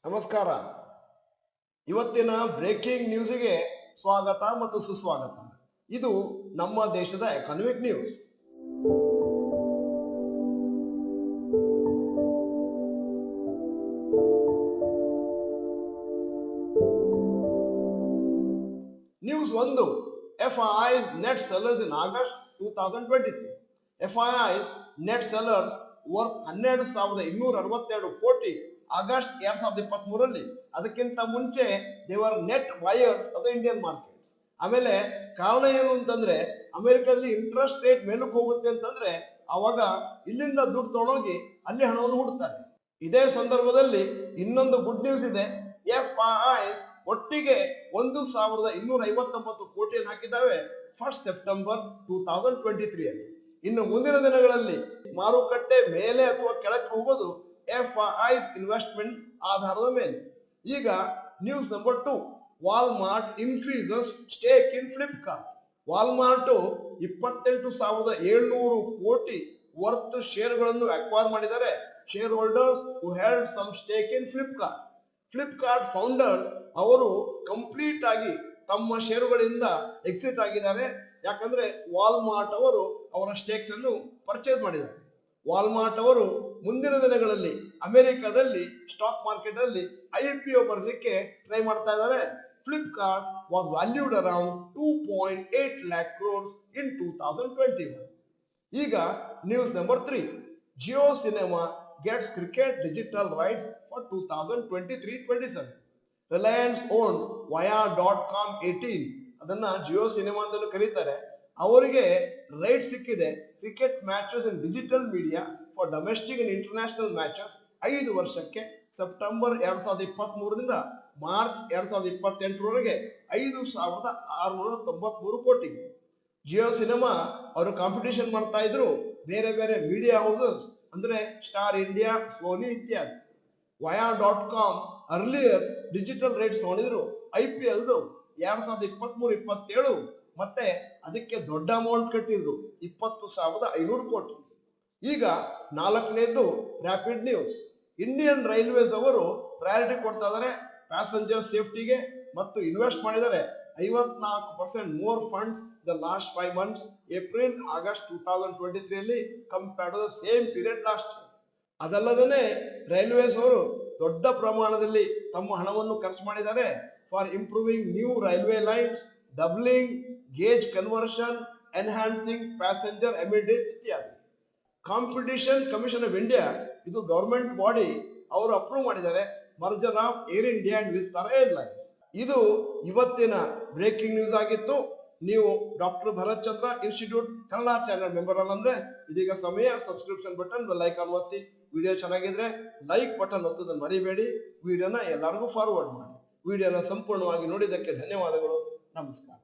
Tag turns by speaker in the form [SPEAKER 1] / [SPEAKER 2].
[SPEAKER 1] ನಮಸ್ಕಾರ. ಇವತ್ತಿನ ಬ್ರೇಕಿಂಗ್ ನ್ಯೂಸ್ಗೆ ಸ್ವಾಗತ ಮತ್ತು ಸುಸ್ವಾಗತ. ಇದು ನಮ್ಮ ದೇಶದ economic news. News 1. FII's net sellers in August 2023. FII's net sellers worth 12,262 ಕೋಟಿ ಆಗಸ್ಟ್ 2023ರಲ್ಲಿ. ಅದಕ್ಕಿಂತ ಮುಂಚೆ ದೇವರ್ net buyers of the Indian markets. ಆಮೇಲೆ ಕಾರಣ ಏನು ಅಂತಂದ್ರೆ, ಅಮೆರಿಕದಲ್ಲಿ ಇಂಟ್ರೆಸ್ಟ್ ರೇಟ್ ಮೇಲಕ್ಕೆ ಹೋಗುತ್ತೆ ಅಂತಂದ್ರೆ ಅವಾಗ ಇಲ್ಲಿಂದ ದುಡ್ಡು ತಗೊಂಡೋಗಿ ಅಲ್ಲಿ ಹಣವನ್ನು ಹೂಡ್ತಾರೆ. ಇದೇ ಸಂದರ್ಭದಲ್ಲಿ ಇನ್ನೊಂದು ಗುಡ್ ನ್ಯೂಸ್ ಇದೆ. FII's ಒಟ್ಟಿಗೆ 1,259 ಕೋಟಿಯನ್ನು ಹಾಕಿದ್ದಾವೆ ಫಸ್ಟ್ ಸೆಪ್ಟೆಂಬರ್ 2023 ಅಲ್ಲಿ. ಇನ್ನು ಮುಂದಿನ ದಿನಗಳಲ್ಲಿ ಮಾರುಕಟ್ಟೆ ಮೇಲೆ ಅಥವಾ ಕೆಳಕ್ಕೆ ಹೋಗೋದು FII's ಇನ್ವೆಸ್ಟ್ಮೆಂಟ್ ಆಧಾರದ ಮೇಲೆ. ಈಗ news number 2. Walmart increases stake in Flipkart. Walmart 28,700 ಕೋಟಿ ವರ್ತ್ ಶೇರ್ಗಳನ್ನು ಅಕ್ವೈರ್ ಮಾಡಿದ್ದಾರೆ. Shareholders who held some stake in Flipkart. Flipkart founders ಅವರು ಕಂಪ್ಲೀಟ್ ಆಗಿ ತಮ್ಮ ಷೇರುಗಳಿಂದ ಎಕ್ಸಿಟ್ ಆಗಿದ್ದಾರೆ. ಯಾಕಂದ್ರೆ ವಾಲ್ಮಾರ್ಟ್ ಅವರು ಅವರ ಸ್ಟೇಕ್ಸ್ ಅನ್ನು ಪರ್ಚೇಸ್ ಮಾಡಿದ್ದಾರೆ. ವಾಲ್ಮಾರ್ಟ್ ಅವರು ಮುಂದಿನ ದಿನಗಳಲ್ಲಿ ಅಮೆರಿಕದಲ್ಲಿ ಸ್ಟಾಕ್ ಮಾರ್ಕೆಟ್ ಅಲ್ಲಿ IPO ಬರಲಿಕ್ಕೆ ಟ್ರೈ ಮಾಡ್ತಾ ಇದ್ದಾರೆ. Flipkart was valued around 2.8 lakh crores ಇನ್ 2021. ಈಗ news number 3. Jio cinema gets cricket digital rights for 2023-27. Reliance own Via.com 18, ಅದನ್ನ ಜಿಯೋ ಸಿನಿಮಾ ಅಂತ ಕರೀತಾರೆ. ಅವರಿಗೆ ರೈಟ್ ಸಿಕ್ಕಿದೆ cricket matches in digital media for domestic and international matches 5 ವರ್ಷಕ್ಕೆ ಸೆಪ್ಟೆಂಬರ್ 2023ರಿಂದ ಮಾರ್ಚ್ 2028ರವರೆಗೆ 5,693 ಕೋಟಿ. ಜಿಯೋ ಸಿನಿಮಾ ಅವರು ಕಾಂಪಿಟೇಷನ್ ಮಾಡ್ತಾ ಇದ್ರು ಬೇರೆ ಬೇರೆ ಮೀಡಿಯಾ ಹೌಸಸ್ ಅಂದ್ರೆ ಸ್ಟಾರ್ ಇಂಡಿಯಾ, ಸೋನಿ ಇತ್ಯಾದಿ. Via.com ಅರ್ಲಿಯರ್ ಡಿಜಿಟಲ್ ರೈಟ್ಸ್ ತಗೊಂಡಿದ್ರು IPL 2023-27, ಮತ್ತೆ ಅದಕ್ಕೆ ದೊಡ್ಡ ಅಮೌಂಟ್ ಕಟ್ಟಿದ್ರು 20,500 ಕೋಟಿ. ಈಗ 4ನೇದು ರ್ಯಾಪಿಡ್ ನ್ಯೂಸ್. ಇಂಡಿಯನ್ ರೈಲ್ವೇಸ್ ಅವರು ಪ್ರಯಾರಿಟಿ ಕೊಡ್ತಾ ಇದ್ದಾರೆ ಪ್ಯಾಸೆಂಜರ್ ಸೇಫ್ಟಿಗೆ ಮತ್ತು ಇನ್ವೆಸ್ಟ್ ಮಾಡಿದ್ದಾರೆ 54% more funds the last 5 months, April August 2023 compared to the same period last. ಅದಲ್ಲದೆ ರೈಲ್ವೇಸ್ ಅವರು ದೊಡ್ಡ ಪ್ರಮಾಣದಲ್ಲಿ ತಮ್ಮ ಹಣವನ್ನು ಖರ್ಚು ಮಾಡಿದ್ದಾರೆ for improving new railway lines, doubling gauge conversion, enhancing passenger amenities ಇತ್ಯಾದಿ. ಕಾಂಪಿಟಿಷನ್ ಕಮಿಷನ್ ಆಫ್ ಇಂಡಿಯಾ, ಇದು ಗವರ್ಮೆಂಟ್ ಬಾಡಿ, ಅವರು ಅಪ್ರೂವ್ ಮಾಡಿದ್ದಾರೆ merger of Air India and Vistara airlines. ಇದು ಇವತ್ತಿನ ಬ್ರೇಕಿಂಗ್ ನ್ಯೂಸ್ ಆಗಿತ್ತು. ನೀವು ಡಾಕ್ಟರ್ ಭರತ್ ಚಂದ್ರ ಇನ್ಸ್ಟಿಟ್ಯೂಟ್ ಕನ್ನಡ ಚಾನೆಲ್ ಮೆಂಬರ್ ಅಲ್ಲಂದ್ರೆ ಇದೀಗ ಸಮಯ ಸಬ್ಸ್ಕ್ರಿಪ್ಷನ್ ಬಟನ್, ಬೆಲ್ ಐಕಾನ್ ಒತ್ತಿ. ವಿಡಿಯೋ ಚೆನ್ನಾಗಿದ್ರೆ ಲೈಕ್ ಬಟನ್ ಒತ್ತೋದನ್ನು ಮರಿಬೇಡಿ. ವಿಡಿಯೋನ ಎಲ್ಲರಿಗೂ ಫಾರ್ವರ್ಡ್ ಮಾಡಿ. ವಿಡಿಯೋನ ಸಂಪೂರ್ಣವಾಗಿ ನೋಡಿದ್ದಕ್ಕೆ ಧನ್ಯವಾದಗಳು. ನಮಸ್ಕಾರ.